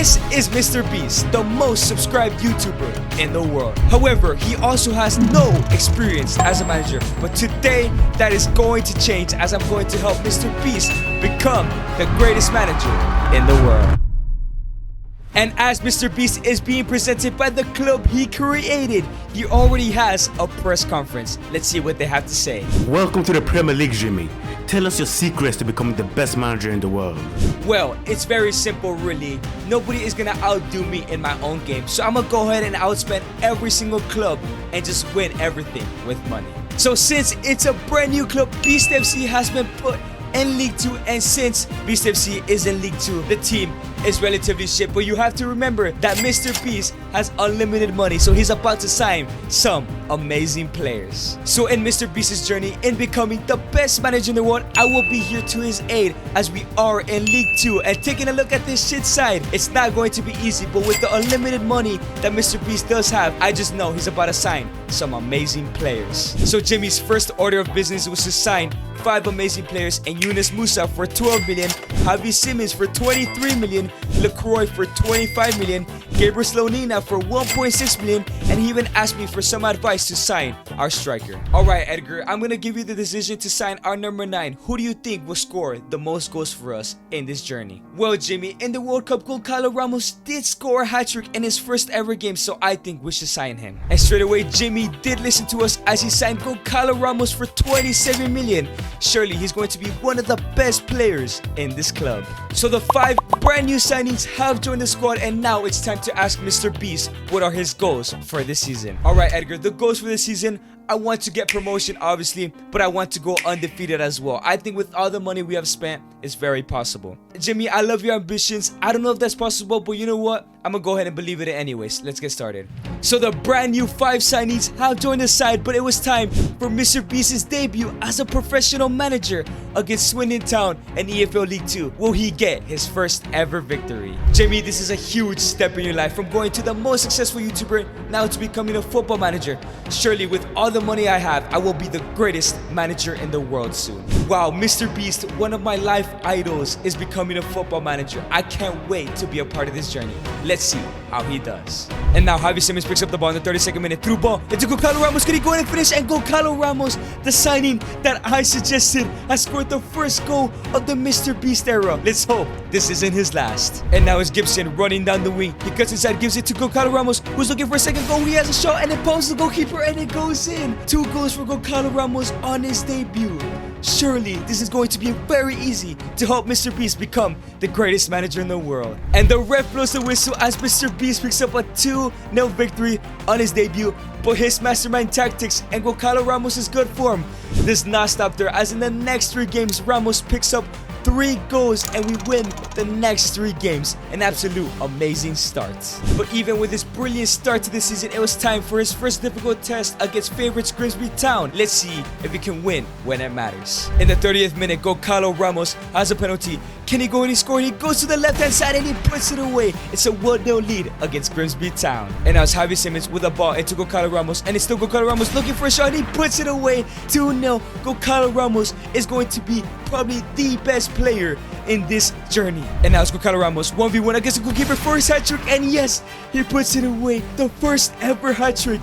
This is MrBeast, the most subscribed YouTuber in the world. However, he also has no experience as a manager. But today, that is going to change as I'm going to help MrBeast become the greatest manager in the world. And as MrBeast is being presented by the club he created, he already has a press conference. Let's see what they have to say. Welcome to the Premier League, Jimmy. Tell us your secrets to becoming the best manager in the world. Well, it's very simple really. Nobody is gonna outdo me in my own game. So I'm gonna go ahead and outspend every single club and just win everything with money. So since it's a brand new club, Beast FC has been put in League 2, and since Beast FC is in League 2, the team is relatively shit. But you have to remember that MrBeast has unlimited money, so he's about to sign some amazing players. So in MrBeast's journey in becoming the best manager in the world, I will be here to his aid as we are in League 2. And taking a look at this shit side, it's not going to be easy, but with the unlimited money that MrBeast does have, I just know he's about to sign some amazing players. So Jimmy's first order of business was to sign 5 amazing players, and Yunus Musa for 12 million, Javi Simmons for 23 million, LaCroix for 25 million, Gabriel Slonina for 1.6 million, and he even asked me for some advice to sign our striker. Alright Edgar, I'm gonna give you the decision to sign our number 9. Who do you think will score the most goals for us in this journey? Well Jimmy, in the World Cup, Gonçalo Ramos did score a hat-trick in his first ever game, so I think we should sign him. And straight away Jimmy did listen to us as he signed Gonçalo Ramos for 27 million. Surely he's going to be one of the best players in this club. So the 5 brand new signings have joined the squad, and now it's time to ask MrBeast what are his goals for this season. Alright Edgar, the goals for this season, I want to get promotion obviously, but I want to go undefeated as well. I think with all the money we have spent, it's very possible. Jimmy, I love your ambitions. I don't know if that's possible, but you know what? I'm gonna go ahead and believe it anyways. Let's get started. So the brand new 5 signees have joined the side, but it was time for MrBeast's debut as a professional manager against Swindon Town and EFL League 2. Will he get his first ever victory? Jimmy, this is a huge step in your life, from going to the most successful YouTuber now to becoming a football manager. Surely with all the money I have, I will be the greatest manager in the world soon. Wow, MrBeast, one of my life idols, is becoming a football manager. I can't wait to be a part of this journey. Let's see how he does. And now Javi Simmons picks up the ball in the 32nd minute, through ball into Gonçalo Ramos. Can he go in and finish? And Gonçalo Ramos, the signing that I suggested, has scored the first goal of the MrBeast era. Let's hope this isn't his last. And now it's Gibson running down the wing. He cuts inside, gives it to Gonçalo Ramos, who's looking for a second goal. He has a shot and it pumps the goalkeeper and it goes in. 2 goals for Gonçalo Ramos on his debut. Surely this is going to be very easy to help MrBeast become the greatest manager in the world. And the ref blows the whistle as MrBeast picks up a 2-0 victory on his debut. But his mastermind tactics and Gonçalo Ramos' good form does not stop there, as in the next 3 games Ramos picks up 3 goals and we win the next 3 games. An absolute amazing start. But even with this brilliant start to the season, it was time for his first difficult test against favorites Grimsby Town. Let's see if he can win when it matters. In the 30th minute, Gonçalo Ramos has a penalty. Can he go and he score? He goes to the left hand side and he puts it away. It's a 1-0 lead against Grimsby Town. And now it's Javi Simmons with the ball into Gonçalo Ramos, and it's still Gonçalo Ramos looking for a shot and he puts it away. 2-0. Gonçalo Ramos is going to be probably the best player in this journey. And now it's Gonçalo Ramos 1v1 against the goalkeeper for his hat-trick, and yes, he puts it away. The first ever hat-trick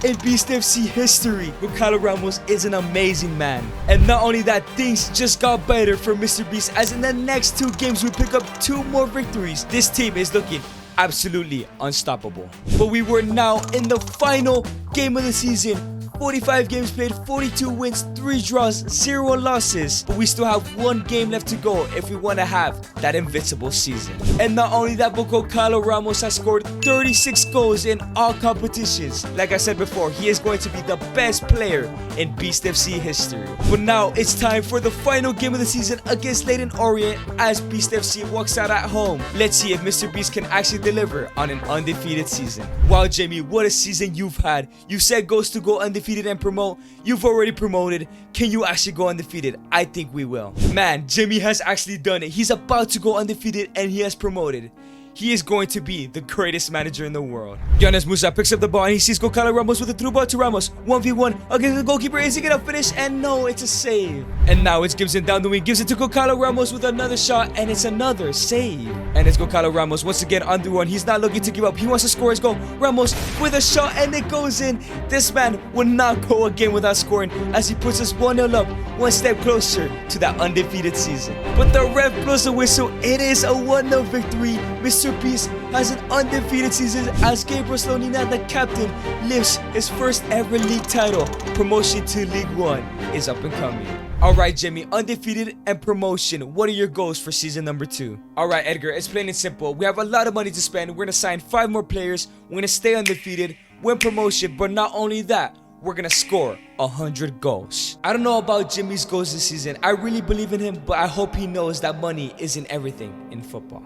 in Beast FC history. Gonçalo Ramos is an amazing man. And not only that, things just got better for MrBeast, as in the next 2 games we pick up 2 more victories. This team is looking absolutely unstoppable. But we were now in the final game of the season. 45 games played, 42 wins, 3 draws, 0 losses. But we still have 1 game left to go if we want to have that invincible season. And not only that, but Gonçalo Ramos has scored 36 goals in all competitions. Like I said before, he is going to be the best player in Beast FC history. But now it's time for the final game of the season against Leyton Orient as Beast FC walks out at home. Let's see if MrBeast can actually deliver on an undefeated season. Wow Jamie, what a season you've had. You said goals to go undefeated and promote. You've already promoted. Can you actually go undefeated? I think we will. Man, Jimmy has actually done it. He's about to go undefeated and he has promoted. He is going to be the greatest manager in the world. Yunus Musa picks up the ball and he sees Gonçalo Ramos with a through ball to Ramos. 1v1 against the goalkeeper. Is he gonna finish? And no, it's a save. And now it's Gibson down the wing, gives it to Gonçalo Ramos with another shot, and it's another save. And it's Gonçalo Ramos once again on the run. He's not looking to give up. He wants to score his goal. Ramos with a shot, and it goes in. This man will not go again without scoring as he puts us 1-0 up, one step closer to that undefeated season. But the ref blows the whistle. It is a 1-0 victory. MrBeast has an undefeated season as Gabriel Slonina, the captain, lifts his first ever league title. Promotion to League One is up and coming. Alright Jimmy, undefeated and promotion. What are your goals for season number 2? Alright Edgar, it's plain and simple. We have a lot of money to spend. We're going to sign 5 more players. We're going to stay undefeated, win promotion, but not only that, we're going to score 100 goals. I don't know about Jimmy's goals this season. I really believe in him, but I hope he knows that money isn't everything in football.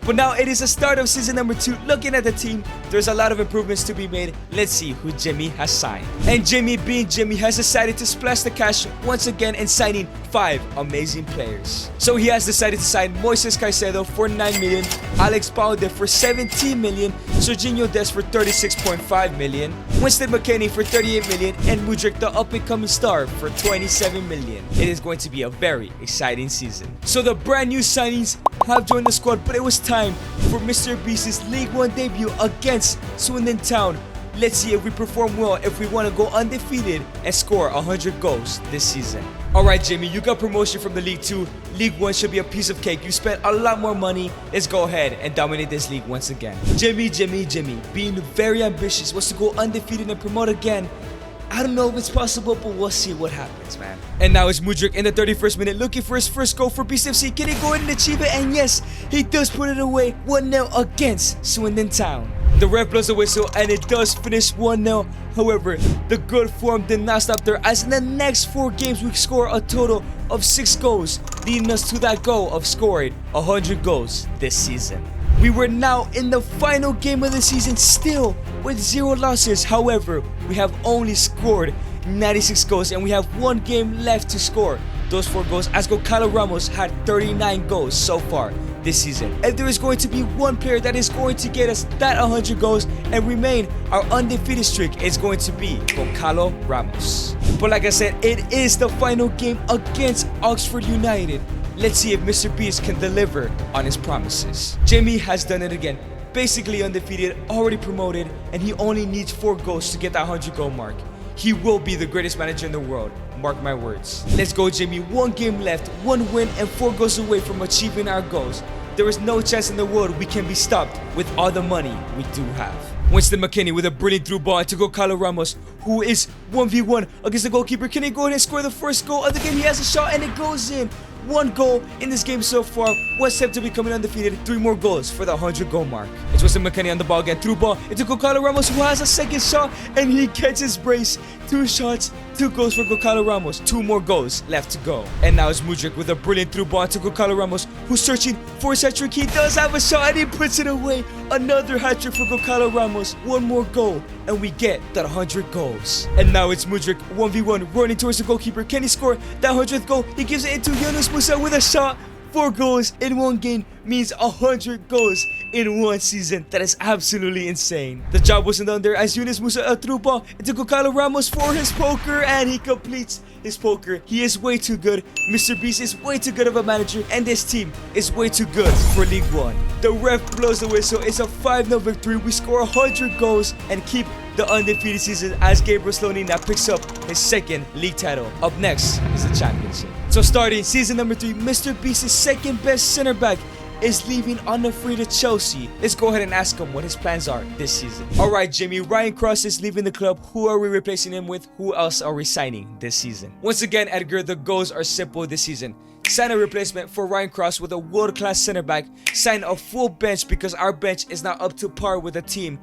But now it is the start of season number 2. Looking at the team, there's a lot of improvements to be made. Let's see who Jimmy has signed. And Jimmy, being Jimmy, has decided to splash the cash once again and signing 5 amazing players. So he has decided to sign Moises Caicedo for 9 million, Alex Balde for 17 million, Serginho Dest for 36.5 million, Winston McKennie for 38 million, and Mudryk, the up-and-coming star, for 27 million. It is going to be a very exciting season. So the brand new signings have joined the squad, but it was time for MrBeast's League One debut against Swindon Town. Let's see if we perform well, if we want to go undefeated and score 100 goals this season. Alright Jimmy, you got promotion from the League 2. League 1 should be a piece of cake. You spent a lot more money. Let's go ahead and dominate this league once again. Jimmy, being very ambitious, wants to go undefeated and promote again. I don't know if it's possible, but we'll see what happens, man. And now it's Mudryk in the 31st minute looking for his first goal for Beast FC. Can he go ahead and achieve it? And yes, he does put it away. 1-0 against Swindon Town. The ref blows the whistle and it does finish 1-0. However, the good form did not stop there, as in the next 4 games we score a total of 6 goals, leading us to that goal of scoring 100 goals this season. We were now in the final game of the season, still with 0 losses. However, we have only scored 96 goals and we have 1 game left to score those 4 goals, as Gonçalo Ramos had 39 goals so far this season. And there is going to be one player that is going to get us that 100 goals and remain our undefeated streak. Is going to be Gonçalo Ramos. But like I said, it is the final game against Oxford United. Let's see if MrBeast can deliver on his promises. Jimmy has done it again. Basically undefeated, already promoted, and he only needs 4 goals to get that 100 goal mark. He will be the greatest manager in the world. Mark my words. Let's go Jimmy. 1 game left, 1 win, and 4 goals away from achieving our goals. There is no chance in the world we can be stopped with all the money we do have. Winston McKennie with a brilliant through ball to Gonçalo Ramos, who is 1v1 against the goalkeeper. Can he go ahead and score the first goal of the game? He has a shot and it goes in. 1 goal in this game so far. 1 step to becoming undefeated. 3 more goals for the 100 goal mark. It's Winston McKennie on the ball again. Through ball into Gonçalo Ramos, who has a second shot and he gets his brace. 2 shots, 2 goals for Gonçalo Ramos. 2 more goals left to go. And now it's Mudryk with a brilliant through ball to Gonçalo Ramos, who's searching for his hat-trick. He does have a shot and he puts it away. Another hat-trick for Gonçalo Ramos. 1 more goal and we get that 100 goals. And now it's Mudryk 1v1 running towards the goalkeeper. Can he score that 100th goal? He gives it into Yunus Musa with a shot. 4 goals in 1 game means 100 goals in 1 season. That is absolutely insane. The job wasn't done there, as Yunus Musa a through ball into Gonçalo Ramos for his poker, and he completes his poker. He is way too good. MrBeast is way too good of a manager, and this team is way too good for League One. The ref blows the whistle. It's a 5-0 victory. We score 100 goals and keep the undefeated season, as Gabriel Slonina picks up his 2nd league title. Up next is the championship. So starting season number 3, MrBeast's 2nd best center back is leaving on a free to Chelsea. Let's go ahead and ask him what his plans are this season. Alright Jimmy, Ryan Cross is leaving the club. Who are we replacing him with? Who else are we signing this season? Once again Edgar, the goals are simple this season. Sign a replacement for Ryan Cross with a world-class center back. Sign a full bench because our bench is not up to par with the team.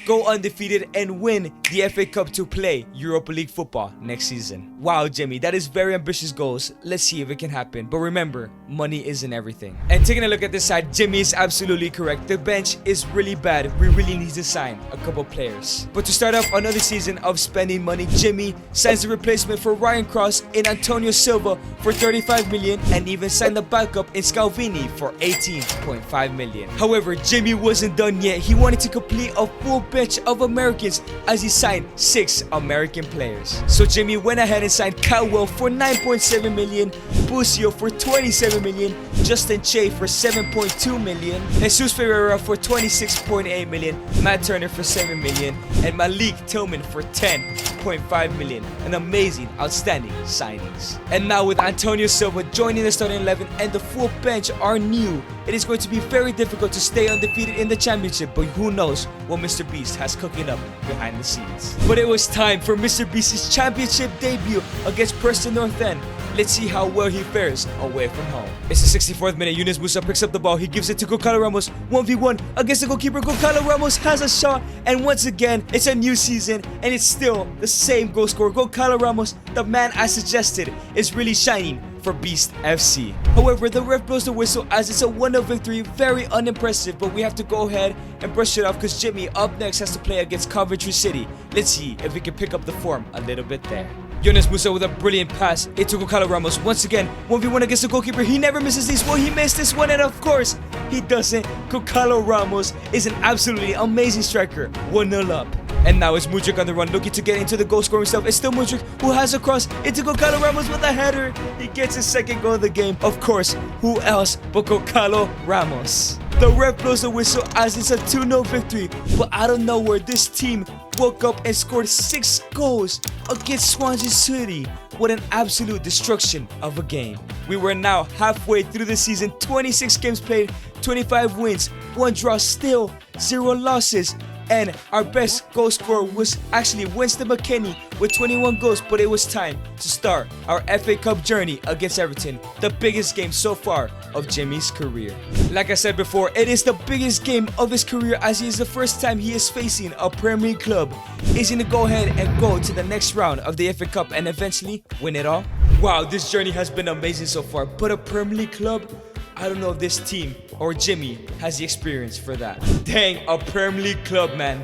Go undefeated and win the FA Cup to play Europa League football next season. Wow, Jimmy, that is very ambitious goals. Let's see if it can happen. But remember, money isn't everything. And taking a look at this side, Jimmy is absolutely correct. The bench is really bad. We really need to sign a couple players. But to start off another season of spending money, Jimmy signs a replacement for Ryan Cross in Antonio Silva for 35 million. and even signed the backup in Scalvini for 18.5 million. However, Jimmy wasn't done yet. He wanted to complete a full bench of Americans as he signed 6 American players. So Jimmy went ahead and signed Caldwell for 9.7 million, Busio for 27 million, Justin Che for 7.2 million, Jesus Ferreira for 26.8 million, Matt Turner for 7 million, and Malik Tillman for 10.5 million. An amazing, outstanding signings. And now with Antonio Silva joining the starting 11 and the full bench are new, it is going to be very difficult to stay undefeated in the championship, but who knows what MrBeast has cooking up behind the scenes. But it was time for MrBeast's championship debut against Preston North End. Let's see how well he fares away from home. It's the 64th minute. Yunus Musa picks up the ball. He gives it to Gonçalo Ramos. 1v1 against the goalkeeper. Gonçalo Ramos has a shot. And once again, it's a new season. And it's still the same goal scorer. Gonçalo Ramos, the man I suggested, is really shining for Beast FC. However, the ref blows the whistle as it's a 1-0 victory. Very unimpressive, but we have to go ahead and brush it off because Jimmy up next has to play against Coventry City. Let's see if we can pick up the form a little bit there. Yunus Musa with a brilliant pass. It took Gonçalo Ramos once again. 1v1 against the goalkeeper. He never misses these. Well, he missed this one, and of course, he doesn't. Gonçalo Ramos is an absolutely amazing striker. 1-0 up. And now it's Mudryk on the run, looking to get into the goal scoring stuff. It's still Mudryk who has a cross into Gonçalo Ramos with a header. He gets his second goal of the game. Of course, who else but Gonçalo Ramos? The ref blows the whistle as it's a 2-0 victory. But out of nowhere, this team woke up and scored 6 goals against Swansea City. What an absolute destruction of a game. We were now halfway through the season, 26 games played, 25 wins, 1 draw, still 0 losses. And our best goal scorer was actually Winston McKennie with 21 goals, but it was time to start our FA Cup journey against Everton, the biggest game so far of Jimmy's career. Like I said before, it is the biggest game of his career as it is the first time he is facing a Premier League club. Is he going to go ahead and go to the next round of the FA Cup and eventually win it all? Wow, this journey has been amazing so far, but a Premier League club? I don't know if this team or Jimmy has the experience for that. Dang, a Premier League club, man.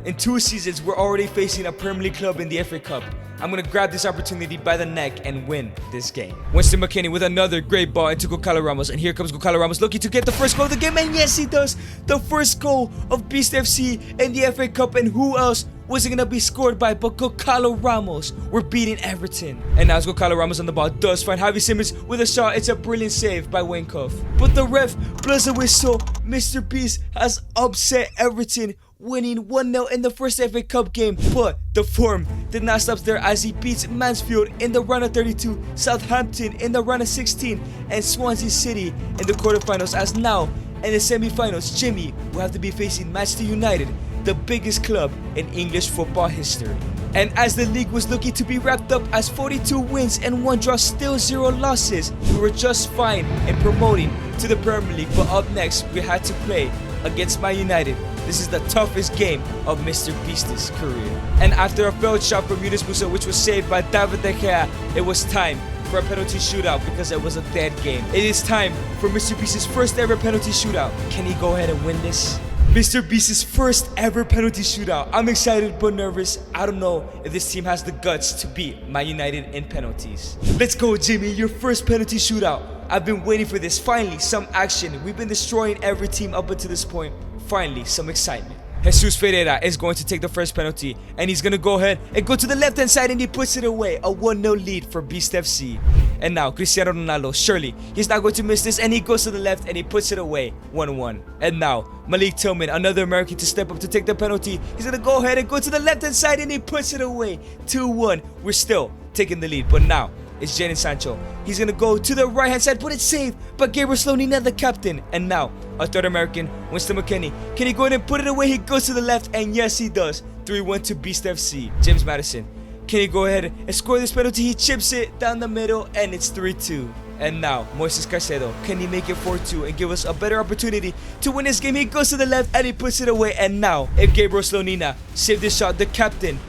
In 2 seasons, we're already facing a Premier League club in the FA Cup. I'm going to grab this opportunity by the neck and win this game. Winston McKennie with another great ball into Gonçalo Ramos. And here comes Gonçalo Ramos looking to get the first goal of the game. And yes, he does. The first goal of Beast FC in the FA Cup. And who else was it going to be scored by but Gonçalo Ramos? We're beating Everton. And now it's Gonçalo Ramos on the ball. Does find Javi Simmons with a shot. It's a brilliant save by Wayne Cuff. But the ref blows a whistle. MrBeast has upset Everton, winning 1-0 in the first FA Cup game. But the form did not stop there as he beats Mansfield in the round of 32, Southampton in the round of 16, and Swansea City in the quarterfinals. As now in the semi-finals, Jimmy will have to be facing Manchester United, the biggest club in English football history. And as the league was looking to be wrapped up as 42 wins and 1 draw, still 0 losses, we were just fine in promoting to the Premier League. But up next, we had to play against Man United. This is the toughest game of MrBeast's career. And after a failed shot from Yunus Musa, which was saved by David De Gea, it was time for a penalty shootout because it was a dead game. It is time for MrBeast's first ever penalty shootout. Can he go ahead and win this? MrBeast's first ever penalty shootout. I'm excited but nervous. I don't know if this team has the guts to beat Man United in penalties. Let's go, Jimmy, your first penalty shootout. I've been waiting for this. Finally, some action. We've been destroying every team up until this point. Finally, some excitement. Jesus Ferreira is going to take the first penalty, and he's going to go ahead and go to the left-hand side, and he puts it away. A 1-0 lead for Beast FC. And now, Cristiano Ronaldo, surely he's not going to miss this, and he goes to the left, and he puts it away. 1-1. And now, Malik Tillman, another American to step up to take the penalty. He's going to go ahead and go to the left-hand side, and he puts it away. 2-1. We're still taking the lead, but now, it's Jadon Sancho. He's going to go to the right-hand side, but it's saved by Gabriel Slonina, the captain. And now, a third American, Winston McKennie. Can he go ahead and put it away? He goes to the left, and yes, he does. 3-1 to Beast FC. James Maddison. Can he go ahead and score this penalty? He chips it down the middle, and it's 3-2. And now, Moises Caicedo. Can he make it 4-2 and give us a better opportunity to win this game? He goes to the left, and he puts it away. And now, if Gabriel Slonina saved this shot, the captain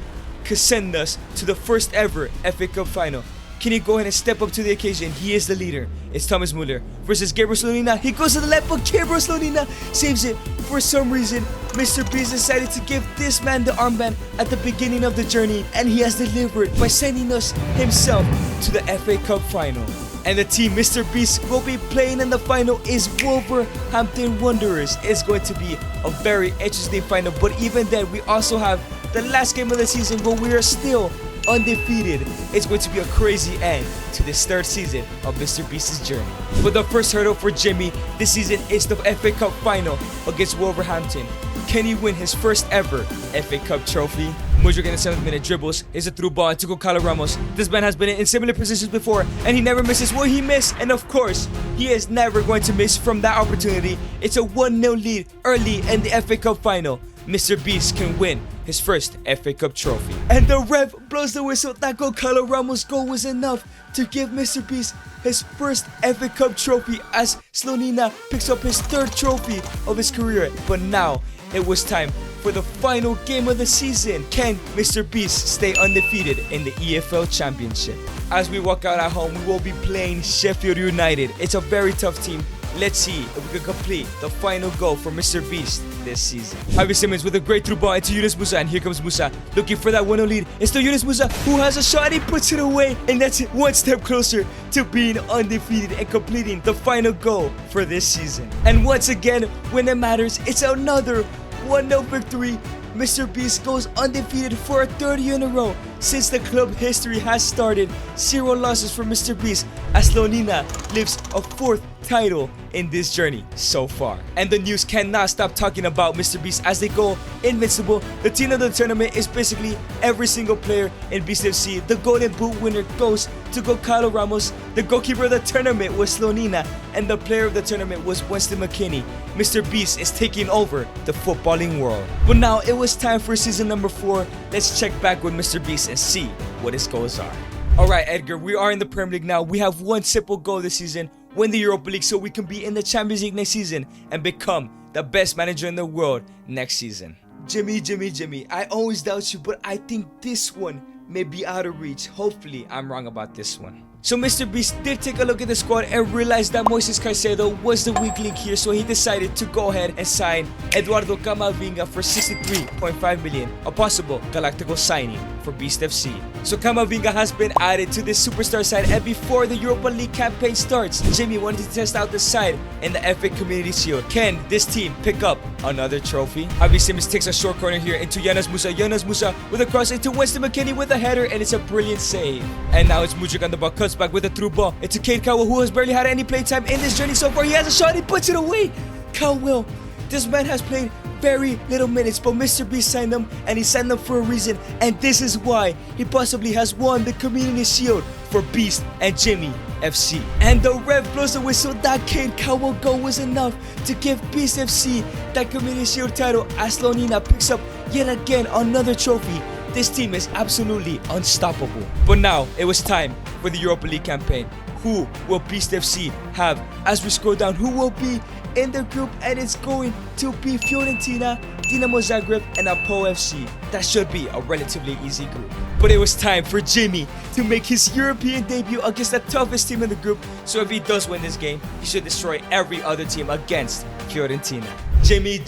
could send us to the first ever FA Cup final. Can he go ahead and step up to the occasion? He is the leader. It's Thomas Müller versus Gabriel Slonina. He goes to the left, but Gabriel Slonina saves it. For some reason, MrBeast decided to give this man the armband at the beginning of the journey, and he has delivered by sending us himself to the FA Cup final. And the team MrBeast will be playing in the final is Wolverhampton Wanderers. It's going to be a very interesting final, but even then we also have the last game of the season where we are still undefeated. It's going to be a crazy end to this third season of MrBeast's journey. But the first hurdle for Jimmy this season is the FA Cup final against Wolverhampton. Can he win his first ever FA Cup trophy? Mudryk in the 7th minute dribbles, is a through ball into Gonçalo Ramos. This man has been in similar positions before and he never misses. Will he miss? And of course, he is never going to miss from that opportunity. It's a 1-0 lead early in the FA Cup final. MrBeast can win his first FA Cup trophy. And the ref blows the whistle. That Gonçalo Ramos goal was enough to give MrBeast his first FA Cup trophy as Slonina picks up his third trophy of his career. But now it was time for the final game of the season. Can MrBeast stay undefeated in the EFL Championship? As we walk out at home, we will be playing Sheffield United. It's a very tough team. Let's see if we can complete the final goal for MrBeast this season. Javi Simmons with a great through ball into Yunus Musa, and here comes Musa looking for that 1-0 lead. It's still Yunus Musa who has a shot. He puts it away, and that's it, one step closer to being undefeated and completing the final goal for this season. And once again, when it matters, it's another 1-0 victory. MrBeast goes undefeated for a third year in a row since the club history has started. 0 losses for MrBeast as Slonina lifts a 4th title in this journey so far. And the news cannot stop talking about MrBeast as they go invincible. The team of the tournament is basically every single player in Beast FC. The Golden Boot winner goes to Gonçalo Ramos. The goalkeeper of the tournament was Slonina, and the player of the tournament was Winston McKennie. MrBeast is taking over the footballing world. But now it was time for season number 4. Let's check back with MrBeast and see what his goals are. Alright Edgar, we are in the Premier League now. We have one simple goal this season: win the Europa League so we can be in the Champions League next season and become the best manager in the world next season. Jimmy, I always doubt you, but I think this one may be out of reach. Hopefully I'm wrong about this one. So MrBeast did take a look at the squad and realized that Moises Caicedo was the weak link here, so he decided to go ahead and sign Eduardo Camavinga for 63.5 million, a possible Galactical signing for Beast FC. So Camavinga has been added to this superstar side, and before the Europa League campaign starts, Jimmy wanted to test out the side in the FA Community Shield. Can this team pick up another trophy? Javi Simmons takes a short corner here into Yunus Musa. Yunus Musa with a cross into Winston McKennie with a header, and it's a brilliant save. And now it's Mudryk on the ball, cuts back with a through ball. It's a Kane Cowell who has barely had any playtime in this journey so far. He has a shot, he puts it away. Cowell, this man has played very little minutes, but MrBeast signed him, and he signed him for a reason, and this is why he possibly has won the Community Shield for Beast and Jimmy FC. And the ref blows the whistle. That Kane Cowell goal was enough to give Beast FC that Community Shield title as Slonina picks up yet again another trophy. This team is absolutely unstoppable. But now it was time for the Europa League campaign. Who will Beast FC have? As we scroll down, who will be in the group? And it's going to be Fiorentina, Dinamo Zagreb, and Apo FC. That should be a relatively easy group. But it was time for Jimmy to make his European debut against the toughest team in the group. So if he does win this game, he should destroy every other team against Fiorentina. Jimmy,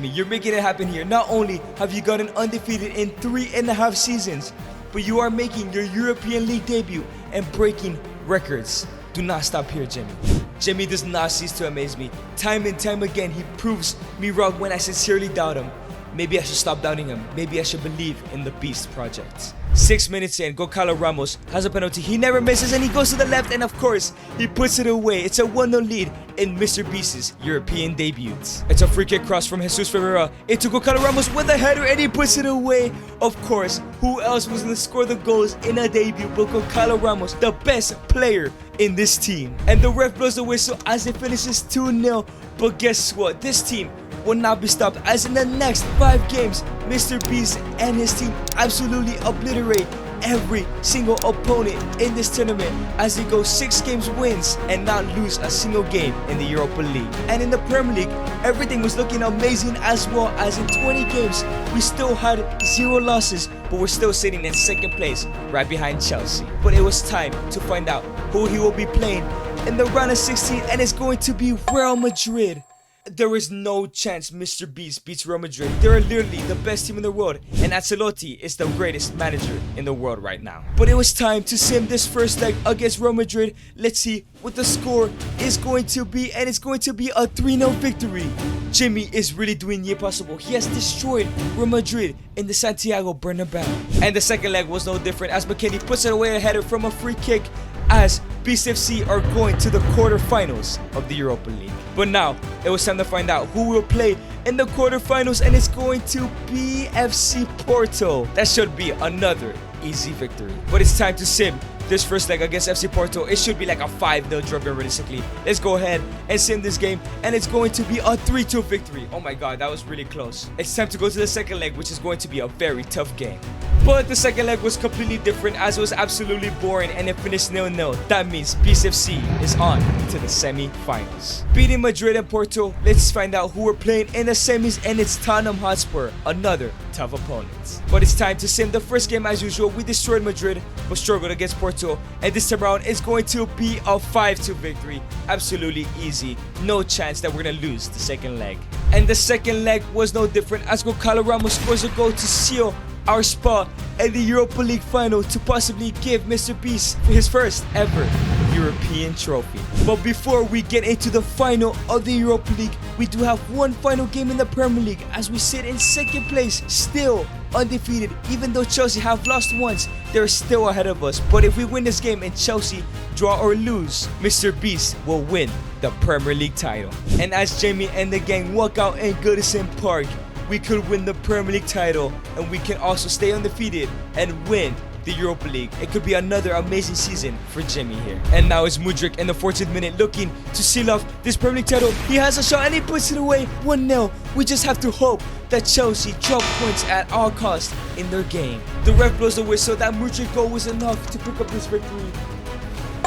you're making it happen here. Not only have you gotten undefeated in 3.5 seasons, but you are making your European League debut and breaking records. Do not stop here, Jimmy. Jimmy does not cease to amaze me. Time and time again, he proves me wrong when I sincerely doubt him. Maybe I should stop doubting him. Maybe I should believe in the Beast project. 6 minutes in, Gonçalo Ramos has a penalty. He never misses, and he goes to the left, and of course, he puts it away. It's a 1-0 lead in MrBeast's European debut. It's a free kick cross from Jesus Ferreira into Gonçalo Ramos with a header, and he puts it away. Of course, who else was going to score the goals in a debut but Gonçalo Ramos, the best player in this team? And the ref blows the whistle as it finishes 2-0. But guess what? This team will not be stopped, as in the next 5 games, MrBeast and his team absolutely obliterate every single opponent in this tournament as they go 6 games wins and not lose a single game in the Europa League. And in the Premier League, everything was looking amazing as well, as in 20 games, we still had 0 losses, but we're still sitting in 2nd place right behind Chelsea. But it was time to find out who he will be playing in the round of 16, and it's going to be Real Madrid. there is no chance Mr. Beast beats Real Madrid. They're literally the best team in the world, and Ancelotti is the greatest manager in the world right now. But it was time to sim this first leg against Real Madrid. Let's see what the score is going to be, and it's going to be a 3-0 victory. Jimmy is really doing the impossible. He has destroyed Real Madrid in the Santiago Bernabeu. And the second leg was no different, as McKinney puts it away a header from a free kick, as Beast FC are going to the quarterfinals of the Europa League. But now, it was time to find out who will play in the quarterfinals, and it's going to be FC Porto. That should be another easy victory. But it's time to sim this first leg against FC Porto. It should be like a 5-0 drop realistically. Let's go ahead and sim this game, and it's going to be a 3-2 victory. Oh my god, that was really close. It's time to go to the second leg, which is going to be a very tough game. But the second leg was completely different, as it was absolutely boring and it finished 0-0. That means Beast FC is on to the semi-finals. Beating Madrid and Porto, let's find out who we're playing in the semis, and it's Tottenham Hotspur, another tough opponent. But it's time to sim the first game as usual. We destroyed Madrid but struggled against Porto, and this time around it's going to be a 5-2 victory. Absolutely easy. No chance that we're gonna lose the second leg. And the second leg was no different, as Gonçalo Ramos scores a goal to seal our spot in the Europa League final to possibly give Mr. Beast his first ever European trophy. But before we get into the final of the Europa League, we do have one final game in the Premier League, as we sit in second place, still undefeated. Even though Chelsea have lost once, they're still ahead of us. But if we win this game and Chelsea draw or lose, Mr. Beast will win the Premier League title. And as Jamie and the gang walk out in Goodison Park, we could win the Premier League title, and we can also stay undefeated and win the Europa League. It could be another amazing season for Jimmy here. And now it's Mudryk in the 14th minute looking to seal off this Premier League title. He has a shot and he puts it away. 1-0. We just have to hope that Chelsea drop points at all costs in their game. The ref blows the whistle. That Mudryk goal was enough to pick up this victory.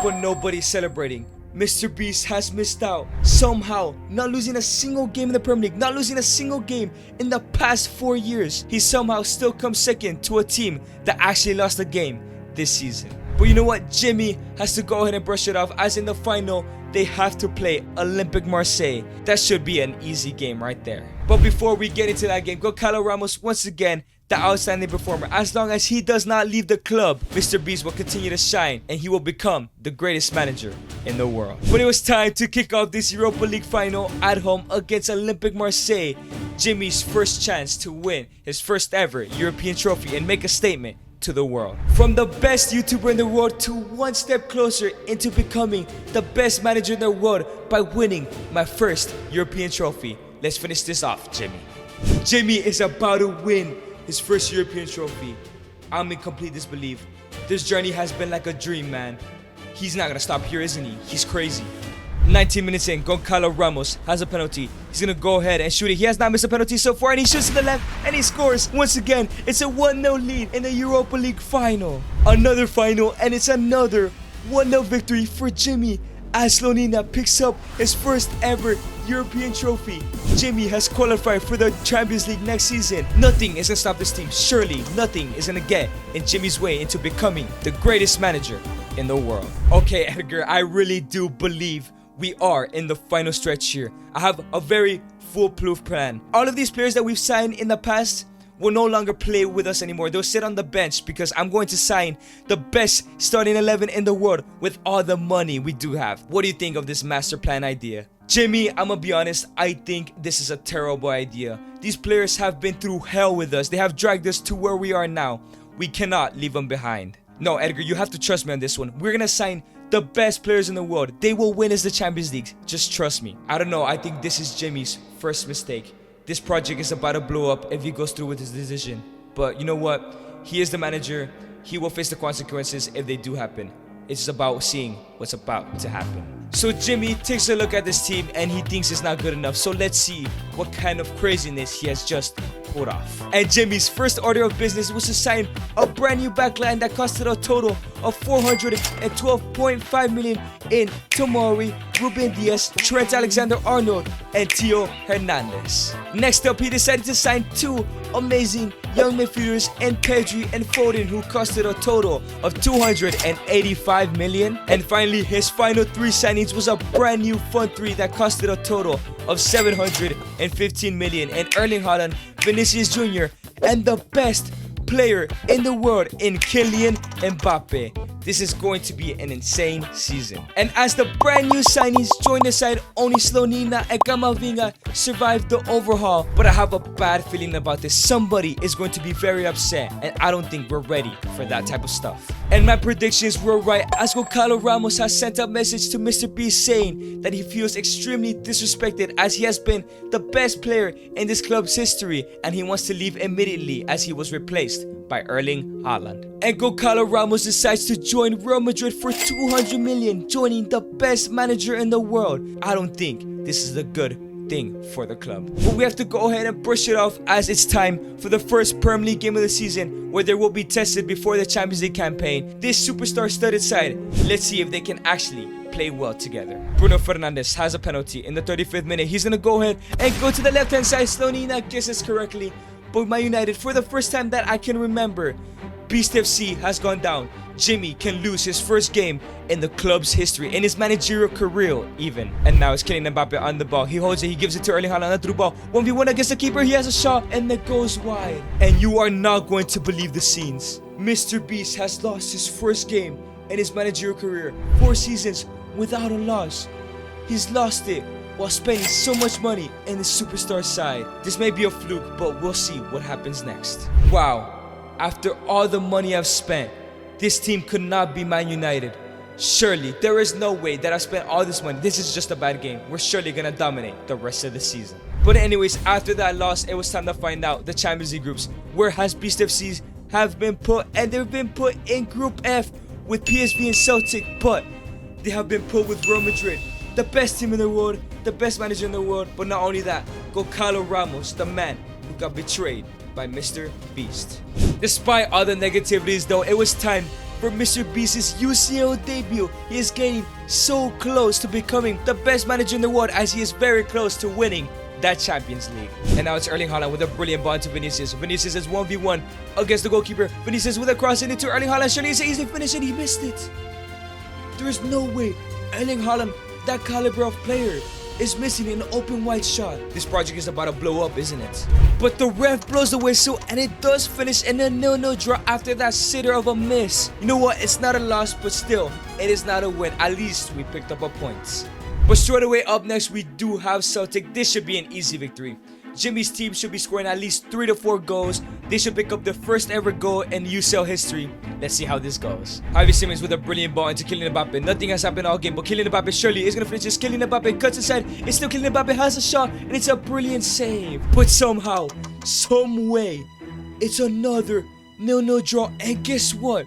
But nobody's celebrating. Mr. Beast has missed out. Somehow, not losing a single game in the Premier League, not losing a single game in the past 4 years, he somehow still comes second to a team that actually lost a game this season. But you know what? Jimmy has to go ahead and brush it off, as in the final, they have to play Olympique Marseille. That should be an easy game right there. But before we get into that game, Gonçalo Ramos once again, the outstanding performer. As long as he does not leave the club, Mr. Beast will continue to shine, and he will become the greatest manager in the world. But it was time to kick off this Europa League final at home against Olympique Marseille. Jimmy's first chance to win his first ever European trophy and make a statement to the world. From the best YouTuber in the world to one step closer into becoming the best manager in the world by winning my first European trophy. Let's finish this off, Jimmy. Jimmy is about to win his first European trophy. I'm in complete disbelief. This journey has been like a dream, man. He's not gonna stop here, isn't he? He's crazy. 19 minutes in, Gonçalo Ramos has a penalty. He's gonna go ahead and shoot it. He has not missed a penalty so far, and he shoots to the left, and he scores. Once again, it's a 1-0 lead in the Europa League final. Another final, and it's another 1-0 victory for Jimmy, as Slonina picks up his first ever European trophy. Jimmy has qualified for the Champions League next season. Nothing is gonna stop this team. Surely nothing is gonna get in Jimmy's way into becoming the greatest manager in the world. Okay, Edgar, I really do believe we are in the final stretch here. I have a very foolproof plan. All of these players that we've signed in the past will no longer play with us anymore. They'll sit on the bench, because I'm going to sign the best starting 11 in the world with all the money we do have. What do you think of this master plan idea? Jimmy, I'm gonna be honest, I think this is a terrible idea. These players have been through hell with us. They have dragged us to where we are now. We cannot leave them behind. No, Edgar, you have to trust me on this one. We're gonna sign the best players in the world. They will win us the Champions League. Just trust me. I don't know, I think this is Jimmy's first mistake. This project is about to blow up if he goes through with his decision. But you know what? He is the manager. He will face the consequences if they do happen. It's just about seeing what's about to happen. So Jimmy takes a look at this team and he thinks it's not good enough. So let's see what kind of craziness he has just pulled off. And Jimmy's first order of business was to sign a brand new backline that costed a total of 412.5 million in Tomori, Ruben Diaz, Trent Alexander-Arnold, and Theo Hernandez. Next up, he decided to sign two amazing young midfielders in Pedri and Foden, who costed a total of 285 million. And finally, Finally, his final 3 signings was a brand new fun 3 that costed a total of 715 million, and Erling Haaland, Vinicius Jr., and the best player in the world in Kylian Mbappe. This is going to be an insane season. And as the brand new signees join the side, only Slonina and Kamavinga survived the overhaul. But I have a bad feeling about this. Somebody is going to be very upset, and I don't think we're ready for that type of stuff. And my predictions were right, as Gonçalo Ramos has sent a message to MrBeast saying that he feels extremely disrespected as he has been the best player in this club's history, and he wants to leave immediately as he was replaced by Erling Haaland. And Gonçalo Ramos decides to join Real Madrid for 200 million, joining the best manager in the world. I don't think this is a good thing for the club. But we have to go ahead and brush it off, as it's time for the first Premier League game of the season, where they will be tested before the Champions League campaign. This superstar studded side, let's see if they can actually play well together. Bruno Fernandes has a penalty in the 35th minute. He's gonna go ahead and go to the left hand side. Slonina guesses correctly. But Man United, for the first time that I can remember, Beast FC has gone down. Jimmy can lose his first game in the club's history, in his managerial career even. And now it's Kylian Mbappe on the ball. He holds it, he gives it to Erling Haaland, a through ball. 1v1 against the keeper, he has a shot, and it goes wide. And you are not going to believe the scenes. MrBeast has lost his first game in his managerial career. 4 seasons without a loss. He's lost it while spending so much money in the superstar side. This may be a fluke, but we'll see what happens next. Wow. After all the money I've spent, this team could not be Man United. Surely, there is no way that I spent all this money. This is just a bad game. We're surely gonna dominate the rest of the season. But anyways, after that loss, it was time to find out the Champions League groups. Where has Beast FC's have been put, and they've been put in Group F with PSV and Celtic, but they have been put with Real Madrid, the best team in the world, the best manager in the world. But not only that, Gonçalo Ramos, the man who got betrayed by MrBeast. Despite all the negativities though, it was time for MrBeast's UCL debut. He is getting so close to becoming the best manager in the world, as he is very close to winning that Champions League. And now it's Erling Haaland with a brilliant ball to Vinicius. Vinicius is 1v1 against the goalkeeper. Vinicius with a cross into Erling Haaland. Surely it's an easy finish, and he missed it. There is no way Erling Haaland, that caliber of player, is missing an open wide shot. This project is about to blow up, isn't it? But the ref blows the whistle, and it does finish in a 0-0 draw after that sitter of a miss. You know what? It's not a loss, but still, it is not a win. At least we picked up a point. But straight away up next, we do have Celtic. This should be an easy victory. Jimmy's team should be scoring at least 3 to 4 goals. They should pick up their first ever goal in UCL history. Let's see how this goes. Javi Simons with a brilliant ball into Kylian Mbappe. Nothing has happened all game, but Kylian Mbappe surely is going to finish this. Kylian Mbappe cuts inside. It's still Kylian Mbappe has a shot, and it's a brilliant save. But somehow, some way, it's another 0-0 draw. And guess what?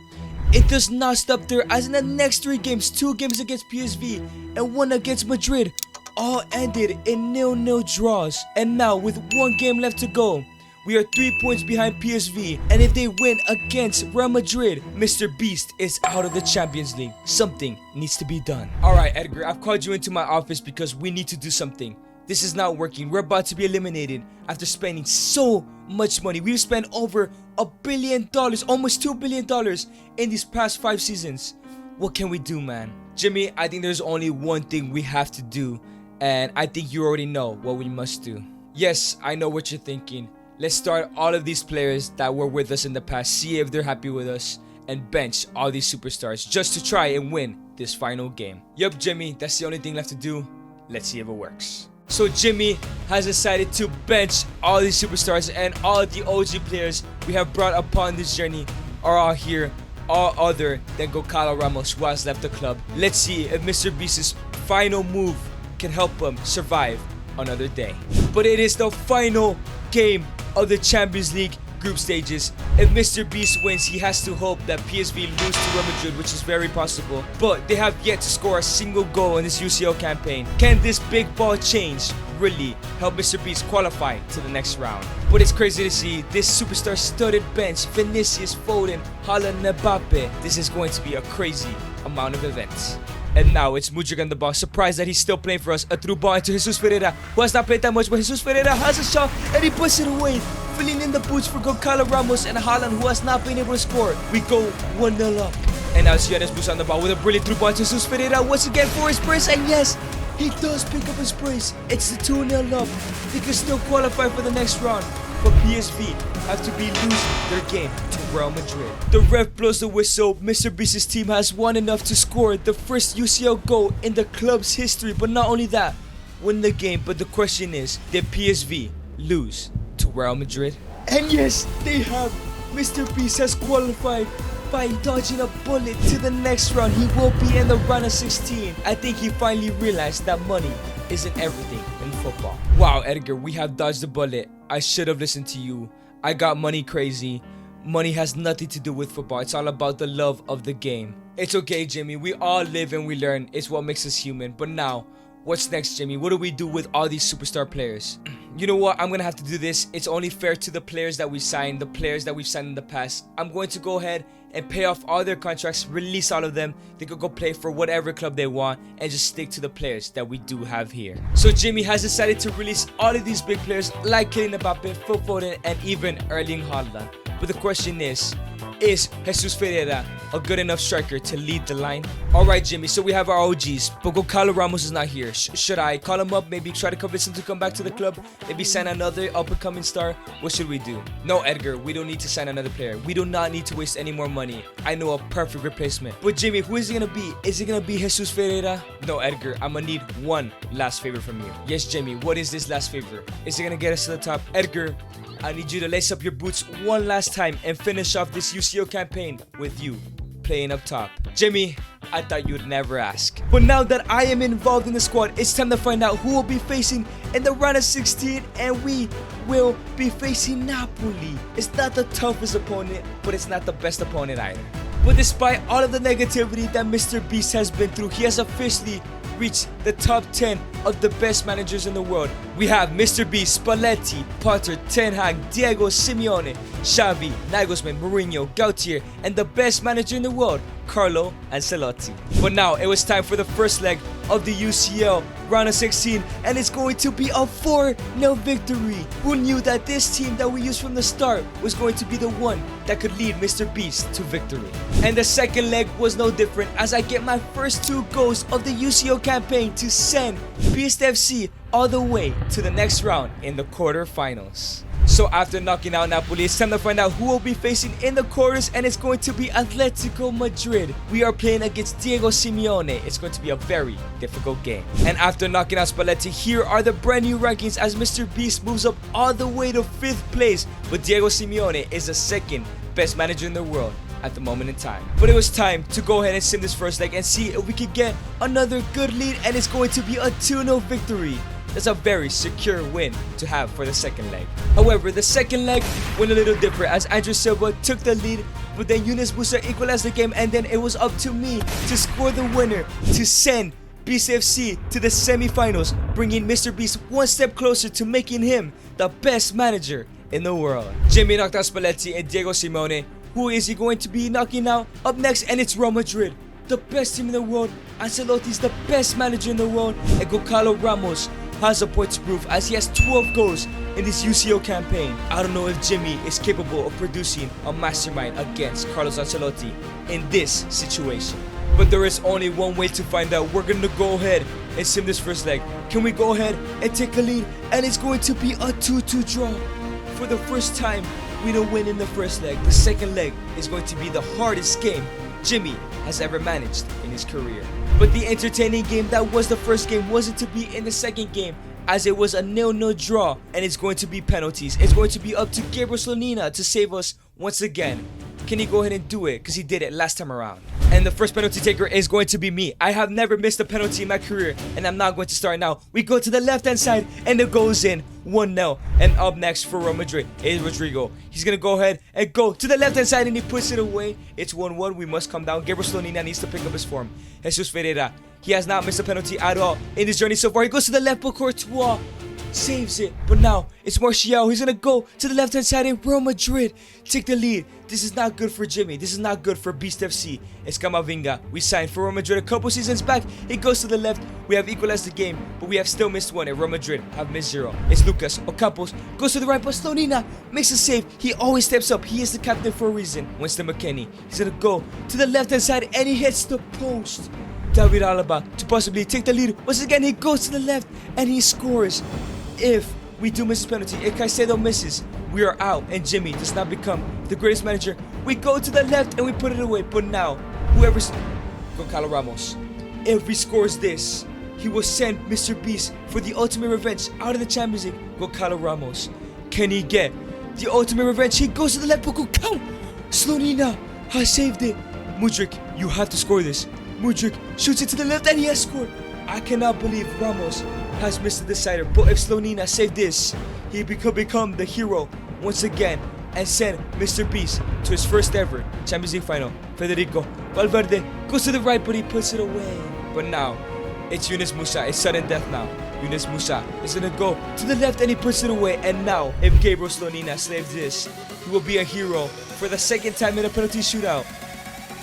It does not stop there, as in the next 3 games, 2 games against PSV and 1 against Madrid, all ended in 0-0 draws. And now, with 1 game left to go, we are 3 points behind PSV, and if they win against Real Madrid, MrBeast is out of the Champions League. Something needs to be done. Alright, Edgar, I've called you into my office because we need to do something. This is not working. We're about to be eliminated after spending so much money. We've spent over $1 billion, almost $2 billion in these past 5 seasons. What can we do, man? Jimmy, I think there's only one thing we have to do, and I think you already know what we must do. Yes, I know what you're thinking. Let's start all of these players that were with us in the past, see if they're happy with us, and bench all these superstars just to try and win this final game. Yup, Jimmy, that's the only thing left to do. Let's see if it works. So Jimmy has decided to bench all these superstars, and all the OG players we have brought upon this journey are all here, all other than Gonçalo Ramos, who has left the club. Let's see if MrBeast's final move can help him survive another day. But it is the final game of the Champions League group stages. If MrBeast wins, he has to hope that PSV lose to Real Madrid, which is very possible, but they have yet to score a single goal in this UCL campaign. Can this big ball change really help MrBeast qualify to the next round? But it's crazy to see this superstar studded bench: Vinicius, Foden, Haaland, Mbappe. This is going to be a crazy amount of events. And now it's Mudryk on the ball, surprised that he's still playing for us. A through ball into Jesus Ferreira, who has not played that much, but Jesus Ferreira has a shot, and he puts it away, filling in the boots for Gonçalo Ramos and Haaland, who has not been able to score. We go 1-0 up. And now Giannis Boost on the ball with a brilliant through ball to Jesus Ferreira once again for his brace. And yes, he does pick up his brace. It's the 2-0 up. They can still qualify for the next round. But PSV have to lose their game to Real Madrid. The ref blows the whistle. MrBeast's team has won enough to score the first UCL goal in the club's history. But not only that, win the game. But the question is, did PSV lose to Real Madrid? And yes, they have. MrBeast has qualified by dodging a bullet to the next round. He will be in the round of 16. I think he finally realized that money isn't everything in football. Wow, Edgar, we have dodged a bullet. I should have listened to you. I got money crazy. Money has nothing to do with football. It's all about the love of the game. It's okay, Jimmy. We all live and we learn. It's what makes us human. But now, what's next, Jimmy? What do we do with all these superstar players? You know what? I'm going to have to do this. It's only fair to the players that we signed, the players that we've signed in the past. I'm going to go ahead and pay off all their contracts, release all of them. They could go play for whatever club they want and just stick to the players that we do have here. So Jimmy has decided to release all of these big players like Kylian Mbappe, Foden, and even Erling Haaland. But the question is Jesus Ferreira a good enough striker to lead the line? Alright, Jimmy, so we have our OGs, but Gonçalo Ramos is not here. Should I call him up, maybe try to convince him to come back to the club, maybe sign another up-and-coming star? What should we do? No, Edgar, we don't need to sign another player. We do not need to waste any more money. I know a perfect replacement. But Jimmy, who is it gonna be? Is it gonna be Jesus Ferreira? No, Edgar, I'm gonna need one last favor from you. Yes, Jimmy, what is this last favor? Is it gonna get us to the top? Edgar, I need you to lace up your boots one last time and finish off this UCL campaign with you playing up top. Jimmy, I thought you'd never ask. But now that I am involved in the squad, it's time to find out who we'll be facing in the round of 16, and we will be facing Napoli. It's not the toughest opponent, but it's not the best opponent either. But despite all of the negativity that MrBeast has been through, he has officially reached the top 10 of the best managers in the world. We have MrBeast, Spalletti, Potter, Ten Hag, Diego Simeone, Xavi, Nagelsmann, Mourinho, Gautier, and the best manager in the world, Carlo Ancelotti. But now it was time for the first leg of the UCL round of 16, and it's going to be a 4-0 victory. Who knew that this team that we used from the start was going to be the one that could lead MrBeast to victory? And the second leg was no different, as I get my first 2 goals of the UCL campaign to send Beast FC all the way to the next round in the quarterfinals. So after knocking out Napoli, it's time to find out who we'll be facing in the quarters, and it's going to be Atletico Madrid. We are playing against Diego Simeone. It's going to be a very difficult game. And after knocking out Spalletti, here are the brand new rankings as MrBeast moves up all the way to 5th place. But Diego Simeone is the 2nd best manager in the world at the moment in time. But it was time to go ahead and sim this first leg and see if we could get another good lead, and it's going to be a 2-0 victory. That's a very secure win to have for the second leg. However, the second leg went a little different as Andrew Silva took the lead, but then Yunus Musa equalized the game, and then it was up to me to score the winner to send Beast FC to the semi-finals, bringing MrBeast one step closer to making him the best manager in the world. Jimmy knocked out Spalletti and Diego Simeone. Who is he going to be knocking out up next? And it's Real Madrid, the best team in the world. Ancelotti's the best manager in the world, and Gonçalo Ramos has a point to prove as he has 12 goals in this UCL campaign. I don't know if Jimmy is capable of producing a mastermind against Carlos Ancelotti in this situation. But there is only one way to find out. We're going to go ahead and sim this first leg. Can we go ahead and take a lead? And it's going to be a 2-2 draw. For the first time, we don't win in the first leg. The second leg is going to be the hardest game Jimmy has ever managed in his career. But the entertaining game that was the first game wasn't to be in the second game, as it was a 0-0 draw, and it's going to be penalties. It's going to be up to Gabriel Slonina to save us once again. Can he go ahead and do it? Because he did it last time around. And the first penalty taker is going to be me. I have never missed a penalty in my career, and I'm not going to start now. We go to the left-hand side, and it goes in 1-0. And up next for Real Madrid is Rodrigo. He's going to go ahead and go to the left-hand side, and he puts it away. It's 1-1. We must come down. Gabriel Slonina needs to pick up his form. Jesus Ferreira, he has not missed a penalty at all in this journey so far. He goes to the left, but Courtois saves it. But now it's Martial. He's gonna go to the left hand side and Real Madrid take the lead. This is not good for Jimmy. This is not good for Beast FC. It's Camavinga. We signed for Real Madrid a couple seasons back. He goes to the left. We have equalized the game, but we have still missed one. And Real Madrid have missed 0. It's Lucas Ocampos. Goes to the right, but Slonina makes a save. He always steps up. He is the captain for a reason. Winston McKennie. He's gonna go to the left hand side and he hits the post. David Alaba to possibly take the lead. Once again, he goes to the left and he scores. If we do miss this penalty, if Caicedo misses, we are out and Jimmy does not become the greatest manager. We go to the left and we put it away. But now, whoever's Goncalo Ramos, if he scores this, he will send MrBeast for the ultimate revenge out of the Champions League. Goncalo Ramos, can he get the ultimate revenge? He goes to the left, but Goncalo Slonina has saved it. Mudryk, you have to score this. Mudryk shoots it to the left and he has scored. I cannot believe Ramos has missed the decider. But if Slonina saved this, he could become the hero once again and send MrBeast to his first ever Champions League final. Federico Valverde goes to the right, but he puts it away. But now, it's Yunus Musa. It's sudden death now. Yunus Musa is going to go to the left and he puts it away. And now, if Gabriel Slonina saves this, he will be a hero for the second time in a penalty shootout.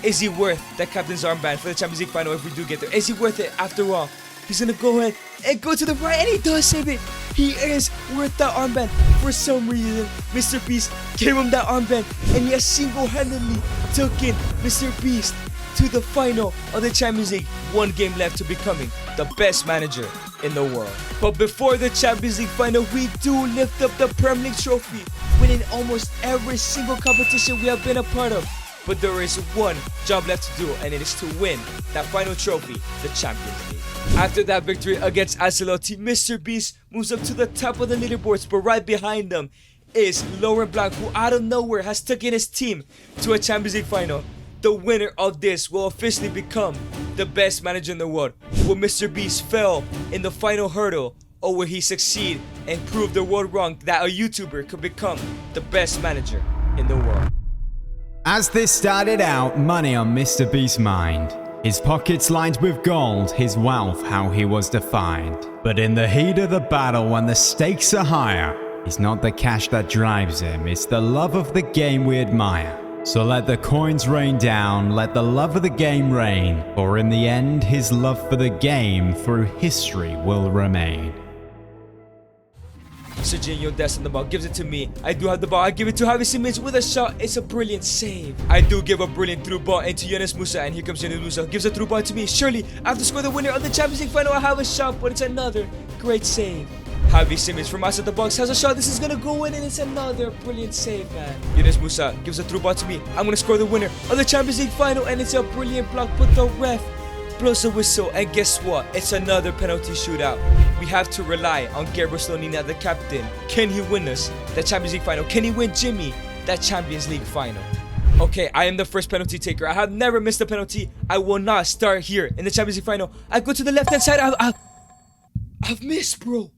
Is he worth that captain's armband for the Champions League final if we do get there? Is he worth it after all? He's going to go ahead and go to the right and he does save it. He is worth that armband. For some reason, MrBeast gave him that armband and he has single-handedly taken MrBeast to the final of the Champions League. 1 game left to becoming the best manager in the world. But before the Champions League final, we do lift up the Premier League trophy, winning almost every single competition we have been a part of. But there is one job left to do, and it is to win that final trophy, the Champions League. After that victory against Ancelotti, MrBeast moves up to the top of the leaderboards, but right behind them is Laurent Blanc, who out of nowhere has taken his team to a Champions League final. The winner of this will officially become the best manager in the world. Will MrBeast fail in the final hurdle, or will he succeed and prove the world wrong that a YouTuber could become the best manager in the world? As this started out, money on MrBeast's mind. His pockets lined with gold, his wealth how he was defined. But in the heat of the battle, when the stakes are higher, it's not the cash that drives him, it's the love of the game we admire. So let the coins rain down, let the love of the game reign, for in the end, his love for the game through history will remain. Sidinho that's on the ball, gives it to me. I do have the ball. I give it to Javi Simons with a shot. It's a brilliant save. I do give a brilliant through ball into Yunus Musa, and here comes Yunus Musa. Gives a through ball to me. Surely, I have to score the winner of the Champions League final. I have a shot, but it's another great save. Javi Simons from outside the box has a shot. This is gonna go in, and it's another brilliant save, man. Yunus Musa gives a through ball to me. I'm gonna score the winner of the Champions League final, and it's a brilliant block, but the ref blows a whistle, and guess what? It's another penalty shootout. We have to rely on Gabriel Slonina, the captain. Can he win us the Champions League final? Can he win Jimmy that Champions League final? Okay, I am the first penalty taker. I have never missed a penalty. I will not start here in the Champions League final. I go to the left-hand side. I've missed, bro.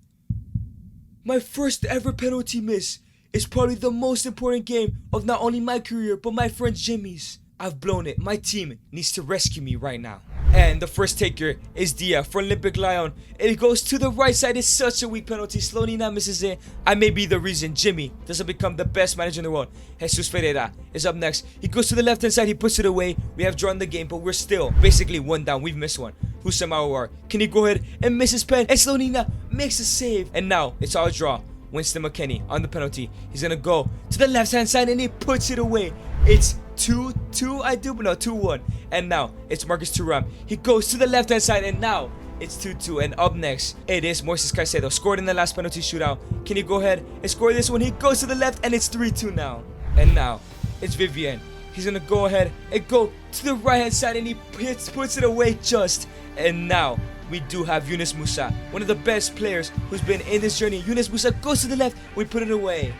My first ever penalty miss is probably the most important game of not only my career, but my friend Jimmy's. I've blown it. My team needs to rescue me right now. And the first taker is Dia for Olympic Lyon. It goes to the right side. It's such a weak penalty. Slonina misses it. I may be the reason Jimmy doesn't become the best manager in the world. Jesus Ferreira is up next. He goes to the left hand side. He puts it away. We have drawn the game, but we're still basically 1 down. We've missed one. Husam Aouar. Can he go ahead and miss his pen? And Slonina makes a save. And now it's our draw. Winston McKennie on the penalty. He's gonna go to the left hand side and he puts it away. It's 2-2, I do, but no, 2-1. And now it's Marcus Thuram. He goes to the left hand side and now it's 2-2. And up next, it is Moises Caicedo. Scored in the last penalty shootout. Can he go ahead and score this one? He goes to the left and it's 3-2 now. And now it's Vivian. He's gonna go ahead and go to the right hand side and he puts it away just. And now we do have Yunus Musa, one of the best players who's been in this journey. Yunus Musa goes to the left, we put it away.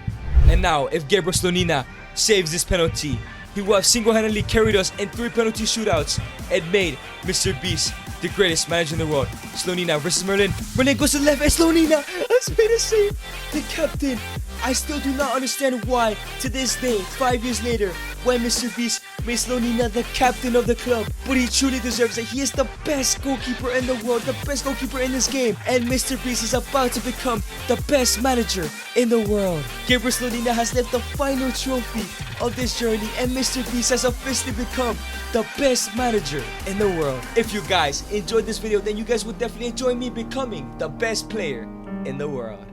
And now, if Gabriel Slonina saves this penalty, he will have single-handedly carried us in 3 penalty shootouts and made MrBeast the greatest manager in the world. Slonina versus Merlin. Merlin goes to the left and Slonina has made a save. The captain I still do not understand why, to this day, 5 years later, when MrBeast makes Slonina the captain of the club. But he truly deserves it. He is the best goalkeeper in the world, the best goalkeeper in this game. And MrBeast is about to become the best manager in the world. Gabriel Slonina has left the final trophy of this journey, and MrBeast has officially become the best manager in the world. If you guys enjoyed this video, then you guys would definitely enjoy me becoming the best player in the world.